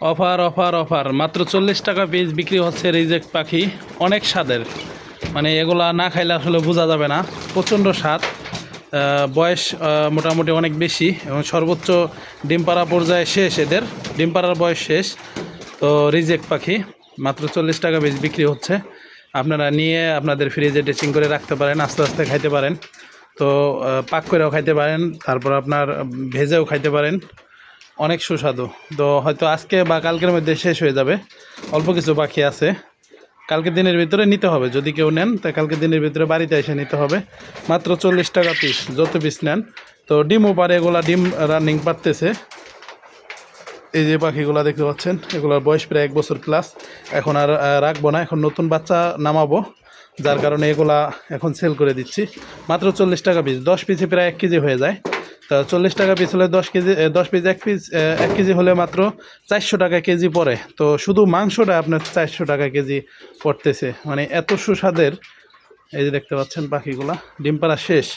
Offer offer offer, মাত্র 40 টাকা piece বিক্রি হচ্ছে রিজেক্ট পাখি। অনেক স্বাদের, মানে এগুলা না খাইলে আসলে বোঝা যাবে না। প্রচণ্ড স্বাদ। বয়স মোটামুটি অনেক বেশি এবং সর্বোচ্চ ডিম পাড়া পর্যায়ে শেষ, এদের ডিম পাড়ার বয়স শেষ। তো রিজেক্ট পাখি মাত্র 40 টাকা পিস বিক্রি হচ্ছে। আপনারা নিয়ে আপনাদের ফ্রিজে ড্রেসিং করে রাখতে পারেন, আস্তে আস্তে খাইতে পারেন। তো পাক করেও খাইতে পারেন, তারপর আপনার ভেজেও খাইতে পারেন। অনেক সুস্বাদু। তো হয়তো আজকে বা কালকের মধ্যে শেষ হয়ে যাবে, অল্প কিছু বাকি আছে। কালকের দিনের ভিতরে নিতে হবে, যদি কেউ নেন তা কালকের দিনের ভিতরে বাড়িতে এসে নিতে হবে। মাত্র 40 টাকা পিস, যত পিস নেন। তো ডিমও পারে, এগুলা ডিম রানিং পারতেছে। এই যে পাখিগুলো দেখতে পাচ্ছেন, এগুলোর বয়স প্রায় 1 বছর প্লাস। এখন আর রাখবো না, এখন নতুন বাচ্চা নামাবো, যার কারণে এগুলা এখন সেল করে দিচ্ছি। মাত্র 40 টাকা পিস, 10 পিসে প্রায় 1 কেজি হয়ে যায়। তা 40 টাকা পিস হলে 10 কেজি, 10 পিস 1 কেজি হলে মাত্র 400 টাকা কেজি পড়ে। তো শুধু মাংসটা আপনার 400 টাকা কেজি পড়তেছে, মানে এত সুস্বাদের। এই যে দেখতে পাচ্ছেন পাখিগুলা ডিম পাড়া শেষ।